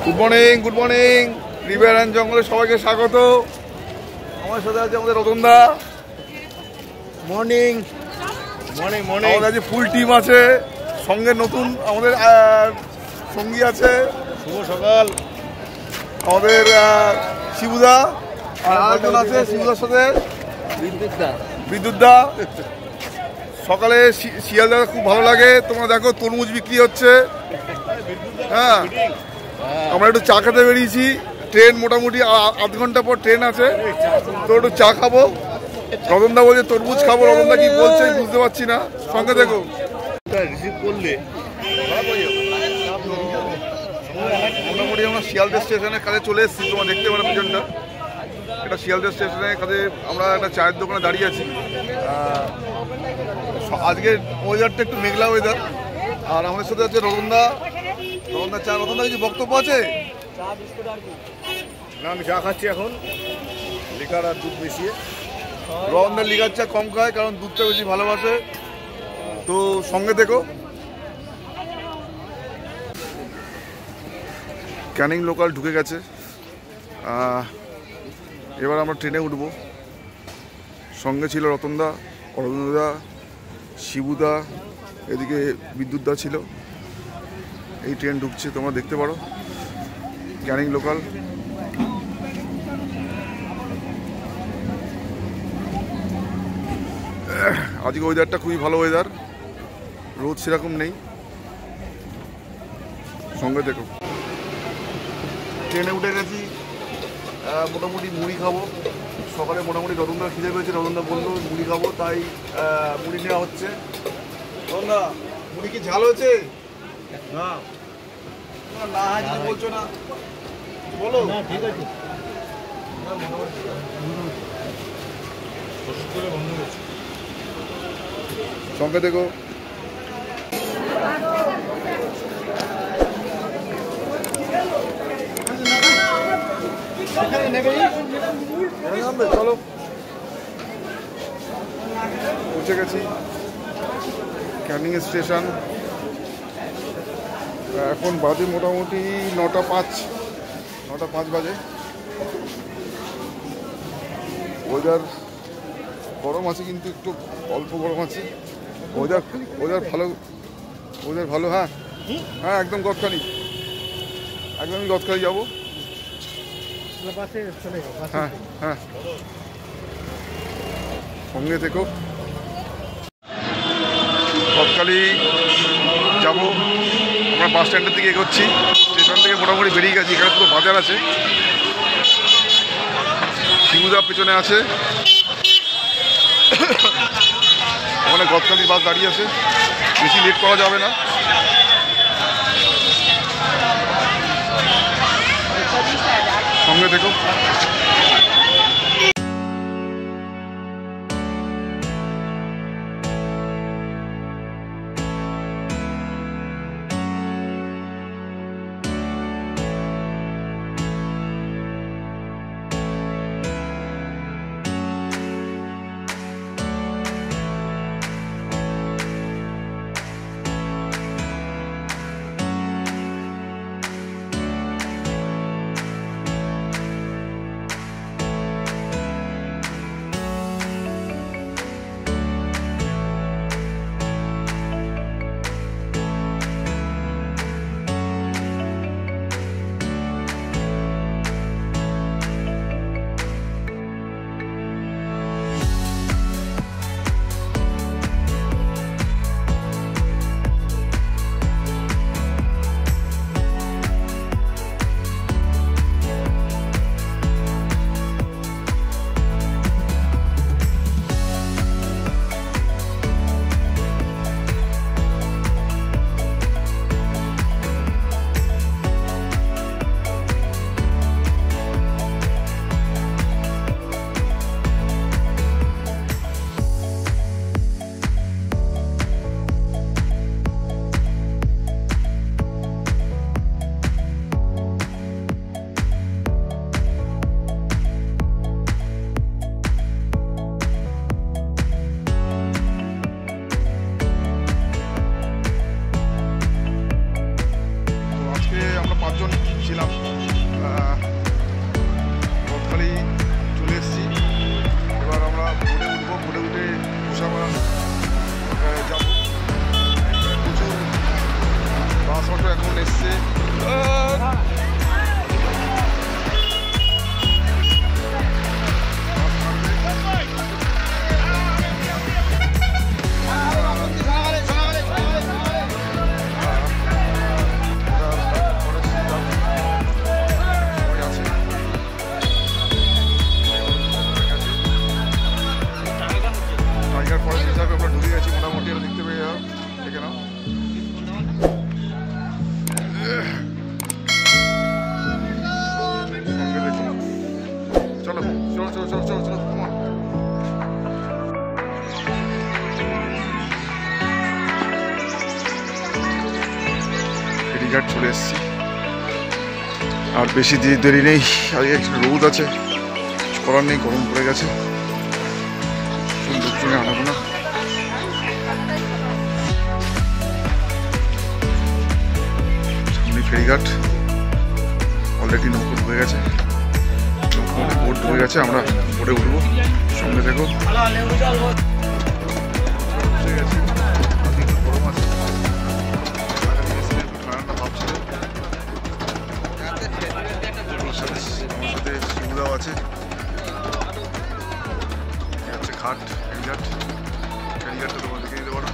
Good morning river and জঙ্গলে সবাইকে স্বাগত। আমার সাথে আছে আমাদের রতনদা। Morning morning morning. আমাদের আজকে ফুল টিম আছে, সঙ্গে নতুন আমাদের সঙ্গী আছে। শুভ সকাল। আমাদের শিবুদা আর আরেকজন আছে শিবুদার সাথে বিদ্যুৎদা। সকালে শিয়ালদা খুব ভালো লাগে। তোমরা দেখো তরমুজ বিক্রি হচ্ছে। হ্যাঁ, আমরা একটু চা খেতে বেরিয়েছি। ট্রেন মোটামুটি আধ ঘন্টা পর ট্রেন আছে, তো একটু চা খাবো। রতনদা বলছে তরমুজ খাবো। রতনদা কি বলছে বুঝতে পারছি না, সঙ্গে দেখো। রিসিভ করলে মোটামুটি আমরা শিয়ালদা স্টেশনের কাছে চলে এসেছি। তোমরা দেখতে পারো পিছনটা, এটা শিয়ালদা স্টেশনের কাছে আমরা একটা চায়ের দোকানে দাঁড়িয়ে আছি। আজকে ওয়েদারটা একটু মেঘলা ওয়েদার। আর আমাদের সাথে আছে রতনদা। রতনদা কিছু বক্তব্য আছে? না, আমি চা খাচ্ছি এখন, লিকার আর দুধ মিশিয়ে। রতনদা লিকার চা কম খায়, কারণ দুধটা বেশি ভালোবাসে। তো সঙ্গে দেখো। ক্যানিং লোকাল ঢুকে গেছে। এবার আমরা ট্রেনে উঠবো। সঙ্গে ছিল রতনদা, অরবিন্দদা, শিবুদা, এদিকে বিদ্যুৎদা ছিল। এই ট্রেন ঢুকছে, তোমরা দেখতে পারো। ক্যানিং লোকাল। আজকে ওয়েদারটা খুবই ভালো ওয়েদার, রোদ সেরকম নেই। সঙ্গে দেখো। ট্রেনে উঠে গেছি। মোটামুটি মুড়ি খাবো। সকালে মোটামুটি রতনদা খিদে পেয়েছে, রতনদা বললো মুড়ি খাবো, তাই মুড়ি নেওয়া হচ্ছে। রতনদা, মুড়ি কি ঝাল হয়েছে? না না কিছু বলছো না, বলো। ঠিক আছে, সঙ্গে দেখো। চলো, পৌঁছে গেছি ক্যানিং স্টেশন। এখন বাজে মোটামুটি 9:05 বাজে। ওয়েদার গরম আছে, কিন্তু একটু অল্প গরম আছে। ওয়েদার ভালো। হ্যাঁ হ্যাঁ, একদম গদখালি, একদমই গদখালি যাবো। হ্যাঁ হ্যাঁ, সঙ্গে থেকো। গদখালি যাবো আমরা। বাস স্ট্যান্ডের দিকে এগোচ্ছি। স্টেশন থেকে মোটামুটি বেরিয়ে গেছি। এখানে পুরো বাজার আছে। শিবুদা পেছনে আছে, ওখানে গদখালির বাস দাঁড়িয়ে আছে। বেশি লেট করা যাবে না। সঙ্গে দেখো। ফেরিঘাট চলে এসেছি। আর বেশি দেরি নেই, আজকে একটু রোদ আছে, কিছু করার নেই, গরম পড়ে গেছে। দক্ষিণে আনাবো না, সামনে ফেরিঘাট। অলরেডি নৌকো ঢুকে গেছে, বোট ঢুকে গেছে, আমরা বোটে উঠবো, সঙ্গে দেখো। ঠান্ডা ভাব ছিল, আমার সাথে শিবুদাও আছে। ঘাট ফেরিঘাট, ফেরিঘাটটা তোমার দেখে দিতে পারো।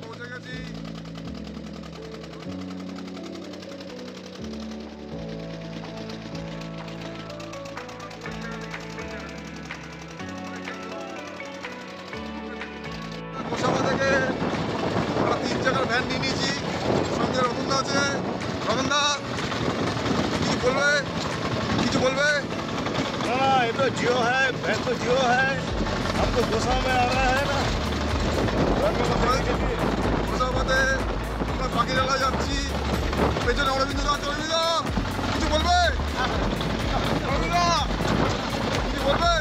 পৌঁছে গেছি। গোসাবা থেকে আমরা 3 চাকার ভ্যান নিয়ে নিয়েছি, সঙ্গে রতনদা আছে। রতনদা কিছু বলবে? কিছু বলবে? हाँ, ये तो जियो है, भैंस तो जियो है, हमको गोसावा में आ रहा है ना। গোসাবাতে আমরা পাখিরালা যাচ্ছি, পেছনে অরবিন্দ দা। অরবিন্দ কিছু বলবে? অরবিন্দ কিছু বলবে?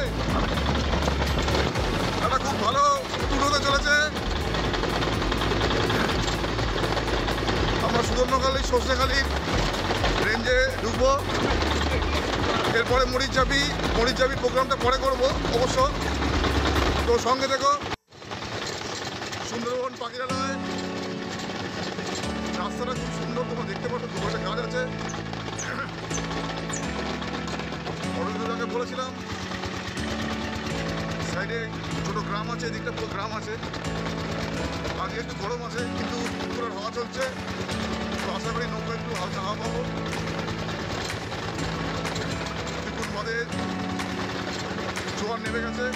এটা খুব ভালো ট্যুর হতে চলেছে। আমরা সুদর্ণখালী সর্ষেখালী রেঞ্জে ঢুকবো, এরপরে মরিচঝাপি প্রোগ্রামটা পরে করবো অবশ্য, তো সঙ্গে দেখো। সুন্দরবন পাখিরালয় রাস্তাটা খুব সুন্দর, তোমরা দেখতে পাচ্ছ, দুপাশে গাছ আছে। অরবিন্দকে বলেছিলাম সাইডে ছোট গ্রাম আছে, এদিকটা পুরো গ্রাম আছে। আগে একটু গরম আছে, কিন্তু পুকুরের হাওয়া চলছে, তো আশা করি নৌকা একটু হালকা হাওয়া পাবো। বিপুল বাদে জোয়ার নেমে গেছে।